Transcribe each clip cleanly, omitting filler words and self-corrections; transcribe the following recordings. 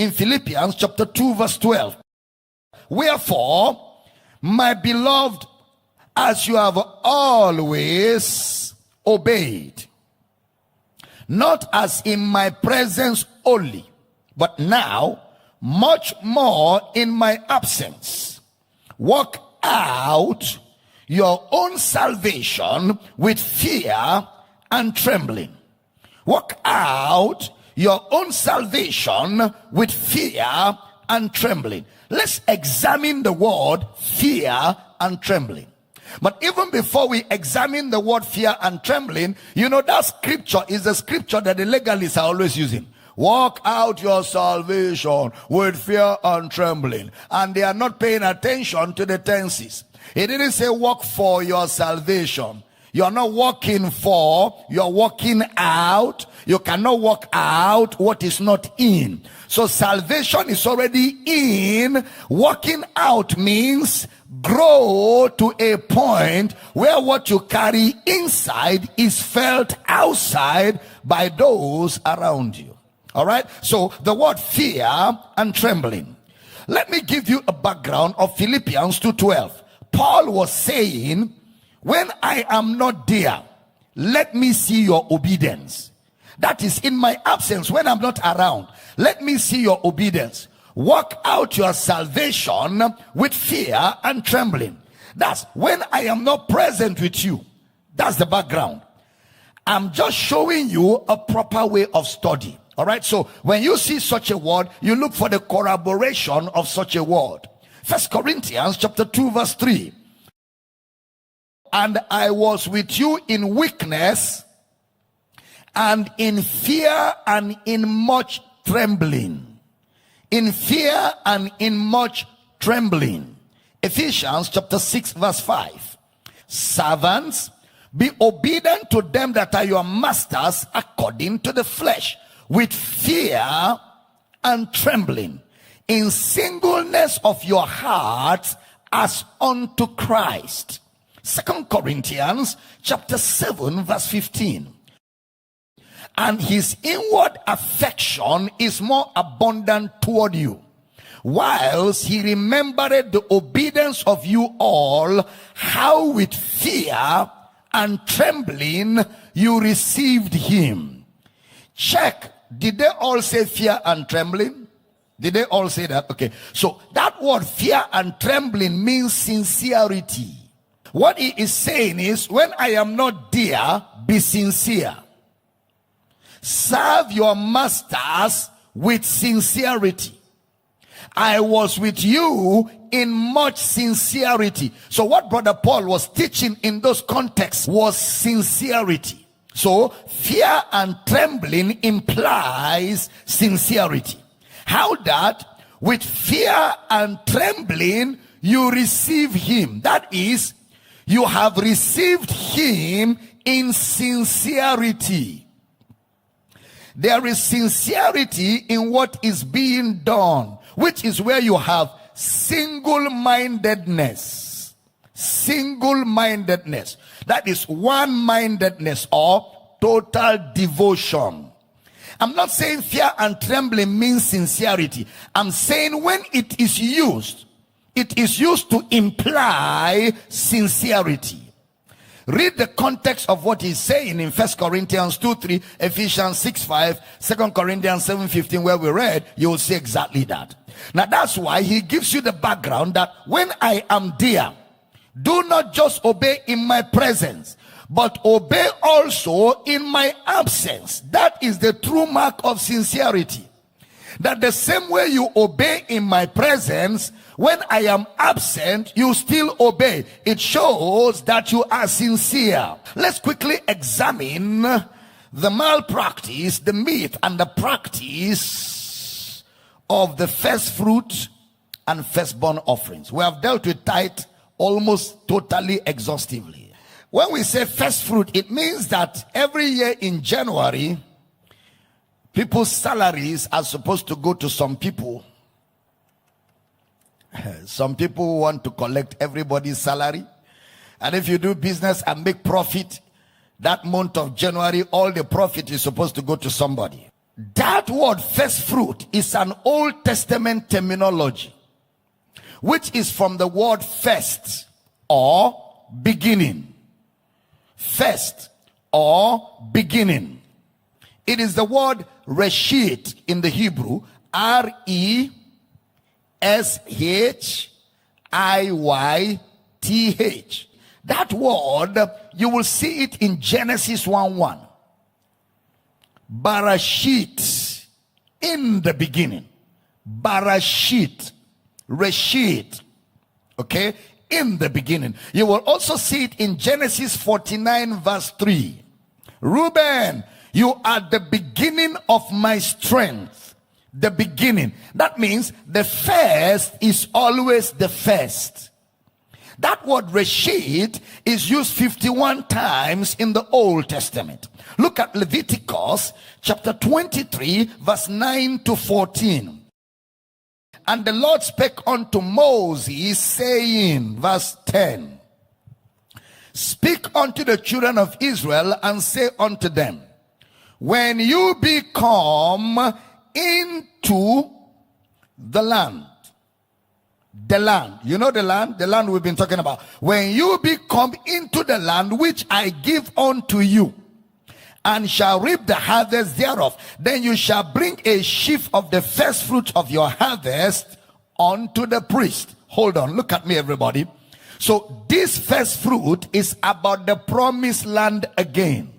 in Philippians chapter 2 verse 12. Wherefore, my beloved, as you have always obeyed, not as in my presence only, but now much more in my absence, work out your own salvation with fear and trembling. Work out your own salvation with fear and trembling. Let's examine the word fear and trembling. But even before we examine the word fear and trembling, you know that scripture is the scripture that the legalists are always using. Work out your salvation with fear and trembling. And they are not paying attention to the tenses. He didn't say work for your salvation. You are not working for, you are working out. You cannot work out what is not in. So salvation is already in. Working out means grow to a point where what you carry inside is felt outside by those around you. All right? So the word fear and trembling. Let me give you a background of Philippians 2:12. Paul was saying, when I am not there, let me see your obedience. That is in my absence, when I'm not around. Let me see your obedience. Work out your salvation with fear and trembling. That's when I am not present with you. That's the background. I'm just showing you a proper way of study. All right. So when you see such a word, you look for the corroboration of such a word. 1 Corinthians chapter 2 verse 3. And I was with you in weakness and in fear and in much trembling. In fear and in much trembling. Ephesians chapter 6 verse 5. Servants, be obedient to them that are your masters according to the flesh, with fear and trembling, in singleness of your hearts as unto Christ. 2 Corinthians chapter 7 verse 15. And his inward affection is more abundant toward you, whilst he remembered the obedience of you all, how with fear and trembling you received him. Check. Did they all say fear and trembling? Did they all say that? Okay. So that word fear and trembling means sincerity. What he is saying is, when I am not there, be sincere. Serve your masters with sincerity. I was with you in much sincerity. So what Brother Paul was teaching in those contexts was sincerity. So fear and trembling implies sincerity. How that? With fear and trembling you receive him. That is, you have received him in sincerity. There is sincerity in what is being done, which is where you have single-mindedness. Single-mindedness. That is one-mindedness or total devotion. I'm not saying fear and trembling means sincerity. I'm saying when it is used to imply sincerity. Read the context of what he's saying in 1 Corinthians 2:3, Ephesians 6:5, 2 Corinthians 7:15, where we read. You will see exactly that. Now that's why he gives you the background that when I am there, do not just obey in my presence, but obey also in my absence. That is the true mark of sincerity. That the same way you obey in my presence, when I am absent, you still obey. It shows that you are sincere. Let's quickly examine the malpractice, the myth, and the practice of the first fruit and firstborn offerings. We have dealt with tithe almost totally exhaustively. When we say first fruit, it means that every year in January, people's salaries are supposed to go to some people. Some people want to collect everybody's salary. And if you do business and make profit, that month of January, all the profit is supposed to go to somebody. That word first fruit is an Old Testament terminology, which is from the word first or beginning. First or beginning. It is the word reshit in the Hebrew, R-E-S-H-I-Y-T-H. That word, you will see it in Genesis 1:1. Barashit, in the beginning. Barashit, reshit, okay, in the beginning. You will also see it in Genesis 49 verse 3. Reuben, you are the beginning of my strength. The beginning. That means the first is always the first. That word reshit is used 51 times in the Old Testament. Look at Leviticus chapter 23 verse 9 to 14. And the Lord spake unto Moses, saying, verse 10, speak unto the children of Israel, and say unto them, when you be come into the land, you know the land we've been talking about. When you be come into the land which I give unto you, and shall reap the harvest thereof, then you shall bring a sheaf of the first fruit of your harvest unto the priest. Hold on, look at me, everybody. So this first fruit is about the promised land again.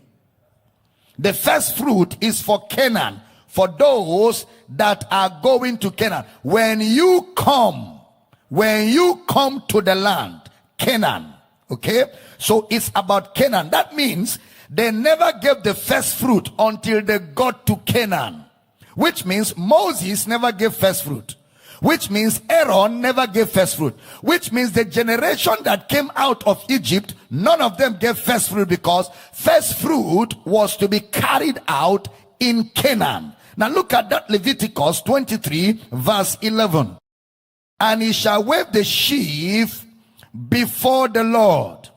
The first fruit is for Canaan, for those that are going to Canaan. When you come to the land, Canaan, okay? So it's about Canaan. That means they never gave the first fruit until they got to Canaan, which means Moses never gave first fruit, which means Aaron never gave first fruit, which means the generation that came out of Egypt, none of them gave first fruit, because first fruit was to be carried out in Canaan. Now look at that, Leviticus 23 verse 11. And he shall wave the sheaf before the Lord,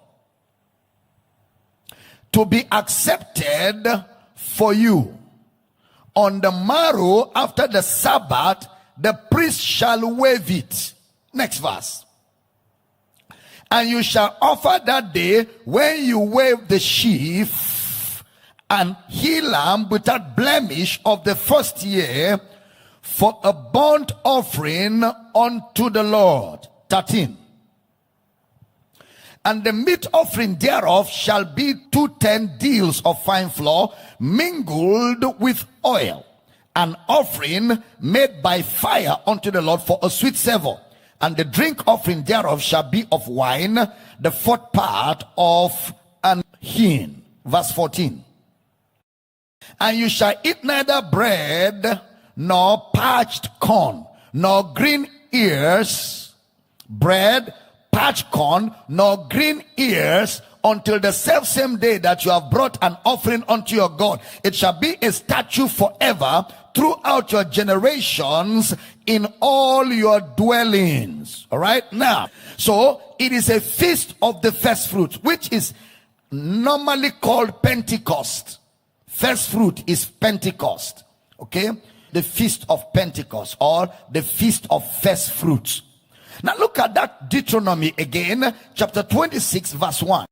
to be accepted for you. On the morrow after the Sabbath, the priest shall wave it. Next verse. And you shall offer that day, when you wave the sheaf, an he lamb without blemish of the first year, for a burnt offering unto the Lord. 13. And the meat offering thereof shall be 210 deals of fine flour mingled with oil, an offering made by fire unto the Lord for a sweet savour. And the drink offering thereof shall be of wine, the fourth part of an hin. Verse 14. And you shall eat neither bread, nor parched corn, nor green ears, bread, parched corn, nor green ears, until the selfsame day that you have brought an offering unto your God. It shall be a statute forever throughout your generations in all your dwellings. All right, now, so it is a feast of the first fruits, which is normally called Pentecost. First fruit is Pentecost, okay? The feast of Pentecost, or the feast of first fruits. Now look at that Deuteronomy again, chapter 26 verse 1.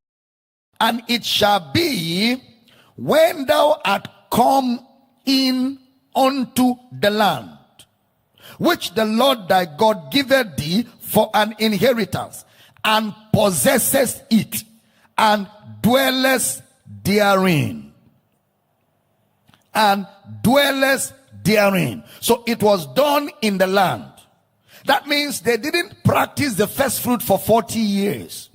And it shall be, when thou art come in unto the land, which the Lord thy God giveth thee for an inheritance, and possessest it, and dwellest therein. And dwellest therein. So it was done in the land. That means they didn't practice the first fruit for 40 years.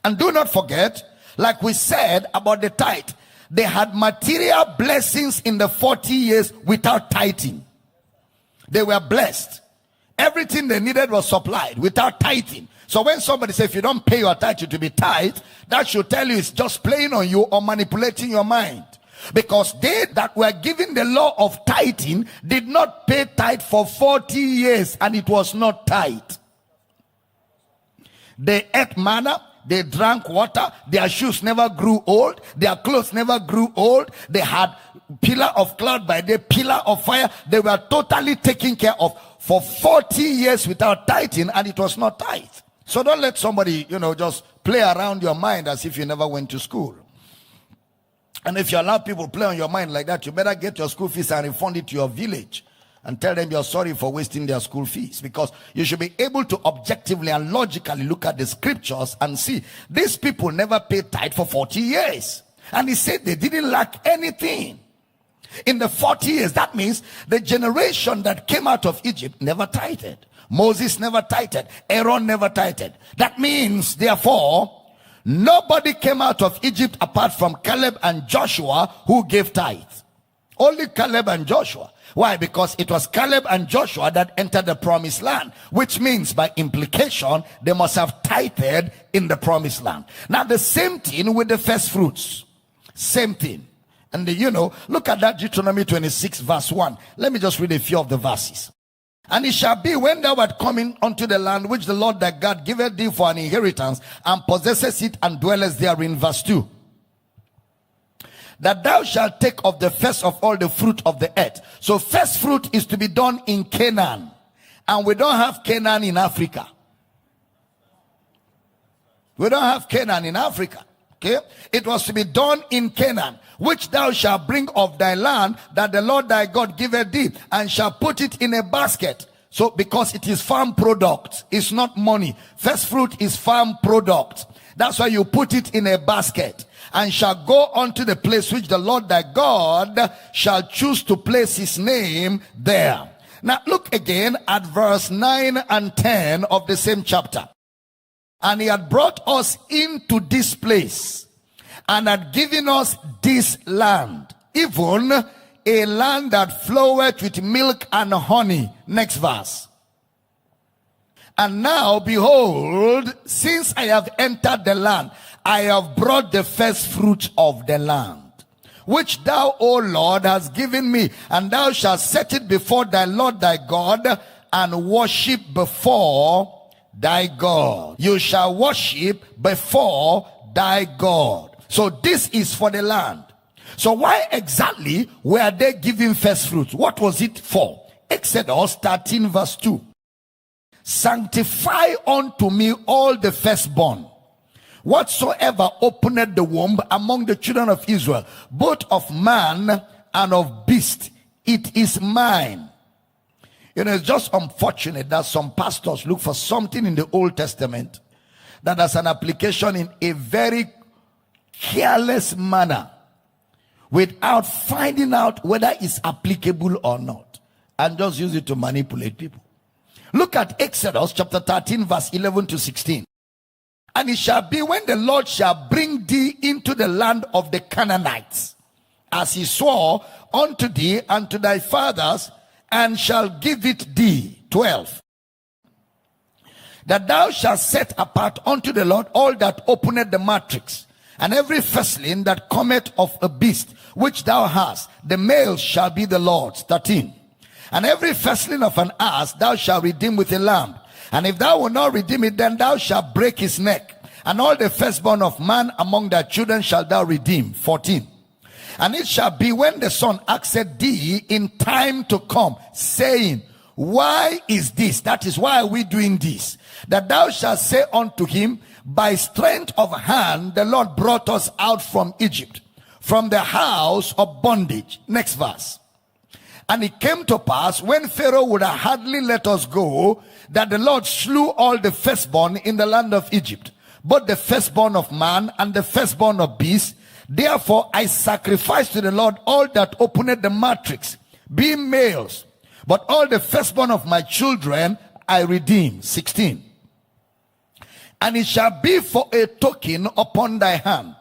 And do not forget, like we said about the tithe, they had material blessings in the 40 years without tithing. They were blessed. Everything they needed was supplied without tithing. So when somebody says, if you don't pay your tithe, to be tithe, that should tell you it's just playing on you or manipulating your mind. Because they that were given the law of tithing did not pay tithe for 40 years, and it was not tithe. They ate manna, they drank water, their shoes never grew old, their clothes never grew old, they had pillar of cloud by day, pillar of fire, they were totally taken care of for 40 years without tithing, and it was not tithe. So don't let somebody, just play around your mind as if you never went to school. And if you allow people play on your mind like that, you better get your school fees and refund it to your village and tell them you're sorry for wasting their school fees, because you should be able to objectively and logically look at the scriptures and see these people never paid tithe for 40 years. And he said they didn't lack anything in the 40 years. That means the generation that came out of Egypt never tithed. Moses never tithed. Aaron never tithed. That means, therefore, nobody came out of Egypt apart from Caleb and Joshua who gave tithe. Only Caleb and Joshua. Why? Because it was Caleb and Joshua that entered the promised land, which means by implication they must have tithed in the promised land. Now the same thing with the first fruits. Same thing. And look at that Deuteronomy 26 verse 1. Let me just read a few of the verses. And it shall be, when thou art coming unto the land which the Lord thy God giveth thee for an inheritance, and possessest it and dwellest therein, verse 2, that thou shalt take of the first of all the fruit of the earth. So first fruit is to be done in Canaan, and we don't have Canaan in Africa. We don't have Canaan in Africa. Okay, it was to be done in Canaan, which thou shalt bring of thy land that the Lord thy God giveth thee, and shall put it in a basket. So because it is farm product, it's not money. First fruit is farm product. That's why you put it in a basket, and shall go unto the place which the Lord thy God shall choose to place his name there. Now look again at verse 9 and 10 of the same chapter. And he had brought us into this place, and had given us this land, even a land that floweth with milk and honey. Next verse. And now, behold, since I have entered the land, I have brought the first fruit of the land, which thou, O Lord, hast given me, and thou shalt set it before thy Lord thy God, and worship before thy God. You shall worship before thy God. So this is for the land. So why exactly were they giving first fruits? What was it for? Exodus 13 verse 2. Sanctify unto me all the firstborn, whatsoever opened the womb among the children of Israel, both of man and of beast, it is mine. It's just unfortunate that some pastors look for something in the Old Testament that has an application in a very careless manner without finding out whether it's applicable or not, and just use it to manipulate people. Look at Exodus chapter 13 verse 11 to 16. And it shall be, when the Lord shall bring thee into the land of the Canaanites, as he swore unto thee and to thy fathers, and shall give it thee. 12. That thou shalt set apart unto the Lord all that openeth the matrix, and every firstling that cometh of a beast which thou hast, the male shall be the Lord's. 13. And every firstling of an ass thou shalt redeem with a lamb, and if thou wilt not redeem it, then thou shalt break his neck. And all the firstborn of man among thy children shalt thou redeem. 14. And it shall be, when the son asketh thee in time to come, saying, why is this? That is, why are we doing this? That thou shalt say unto him, by strength of hand the Lord brought us out from Egypt, from the house of bondage. Next verse. And it came to pass, when Pharaoh would have hardly let us go, that the Lord slew all the firstborn in the land of Egypt, both the firstborn of man and the firstborn of beast. Therefore I sacrifice to the Lord all that opened the matrix, being males, but all the firstborn of my children I redeem. 16. And it shall be for a token upon thy hand,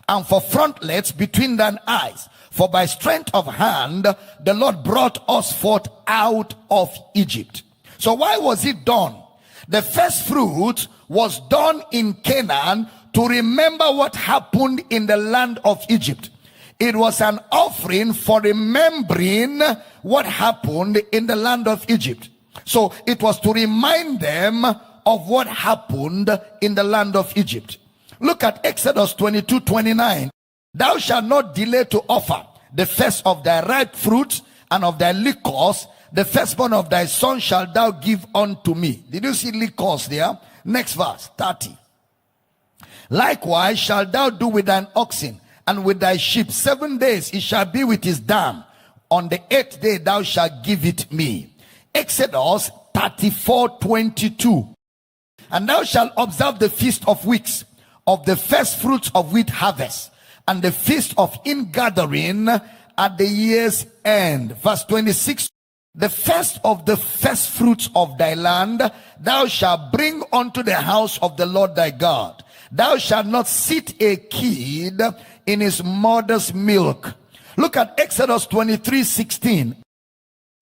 and for frontlets between thine eyes. For by strength of hand the Lord brought us forth out of Egypt. So why was it done? The first fruit was done in Canaan to remember what happened in the land of Egypt. It was an offering for remembering what happened in the land of Egypt. So it was to remind them of what happened in the land of Egypt. Look at Exodus 22:29. Thou shalt not delay to offer the first of thy ripe fruits and of thy liquors. The firstborn of thy son shalt thou give unto me. Did you see liquors there? Next verse, 30. Likewise shalt thou do with thine oxen and with thy sheep. 7 days it shall be with his dam. On the 8th day thou shalt give it me. Exodus 34:22. And thou shalt observe the feast of weeks, of the first fruits of wheat harvest, and the feast of ingathering at the year's end. Verse 26. The first of the first fruits of thy land thou shalt bring unto the house of the Lord thy God. Thou shalt not sit a kid in his mother's milk. Look at Exodus 23:16.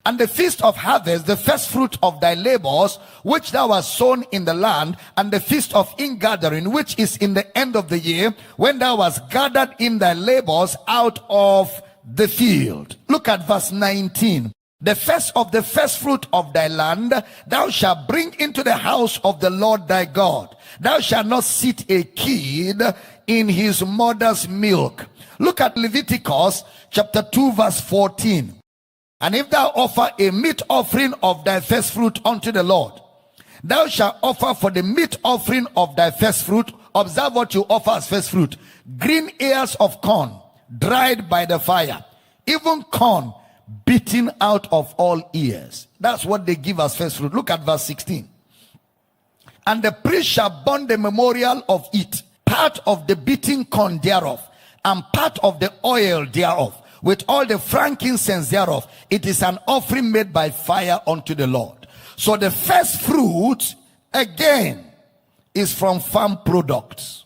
And the feast of harvest, the first fruit of thy labors, which thou hast sown in the land, and the feast of ingathering, which is in the end of the year, when thou hast gathered in thy labors out of the field. Look at verse 19. The first of the first fruit of thy land thou shalt bring into the house of the Lord thy God. Thou shalt not sit a kid in his mother's milk. Look at Leviticus chapter 2 verse 14. And if thou offer a meat offering of thy first fruit unto the Lord, thou shalt offer for the meat offering of thy first fruit. Observe what you offer as first fruit. Green ears of corn, dried by the fire. Even corn beaten out of all ears. That's what they give as first fruit. Look at verse 16. And the priest shall burn the memorial of it, part of the beaten corn thereof, and part of the oil thereof, with all the frankincense thereof. It is an offering made by fire unto the Lord. So the first fruit, again, is from farm products.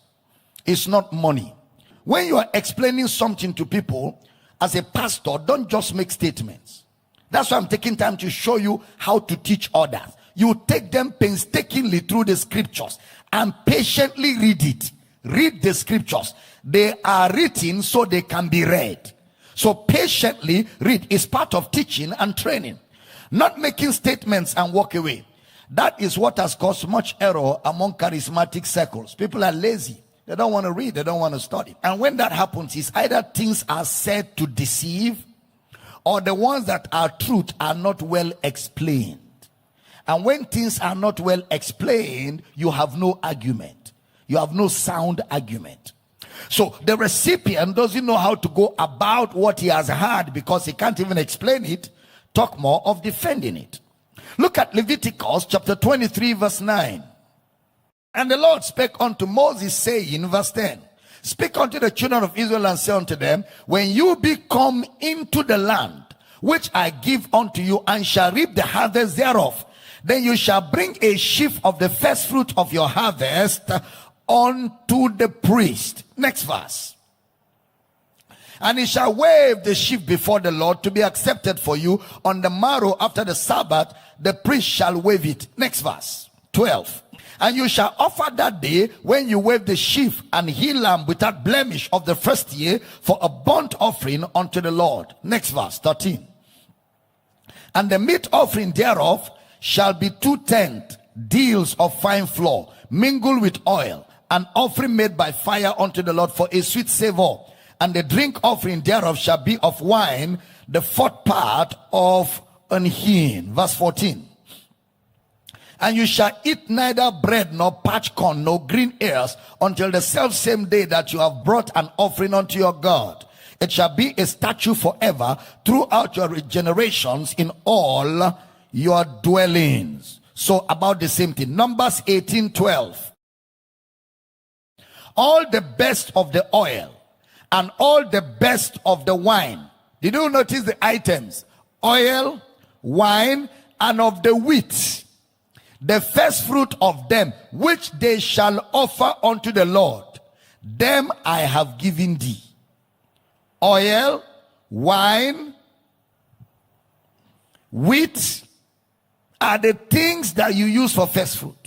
It's not money. When you are explaining something to people, as a pastor, don't just make statements. That's why I'm taking time to show you how to teach others. You take them painstakingly through the scriptures and patiently read it. Read the scriptures. They are written so they can be read. So patiently read is part of teaching and training. Not making statements and walk away. That is what has caused much error among charismatic circles. People are lazy. They don't want to read. They don't want to study. And when that happens, it's either things are said to deceive, or the ones that are truth are not well explained. And when things are not well explained, you have no argument. You have no sound argument. So the recipient doesn't know how to go about what he has heard because he can't even explain it. Talk more of defending it. Look at Leviticus chapter 23 verse 9. And the Lord spake unto Moses, saying, verse 10, speak unto the children of Israel and say unto them, when you be come into the land which I give unto you, and shall reap the harvest thereof, then you shall bring a sheaf of the first fruit of your harvest unto the priest. Next verse. And he shall wave the sheaf before the Lord to be accepted for you. On the morrow after the Sabbath, the priest shall wave it. Next verse. 12. And you shall offer that day, when you wave the sheaf, and he lamb without blemish of the first year, for a burnt offering unto the Lord. Next verse, 13. And the meat offering thereof shall be 2/10 deals of fine flour, mingled with oil, an offering made by fire unto the Lord for a sweet savor. And the drink offering thereof shall be of wine, the 4th part of an hin. Verse 14. And you shall eat neither bread nor parched corn nor green ears until the selfsame day that you have brought an offering unto your God. It shall be a statute forever throughout your generations in all your dwellings. So about the same thing. Numbers 18:12. All the best of the oil and all the best of the wine. Did you notice the items? Oil, wine, and of the wheat. The first fruit of them, which they shall offer unto the Lord, them I have given thee. Oil, wine, wheat are the things that you use for first fruit.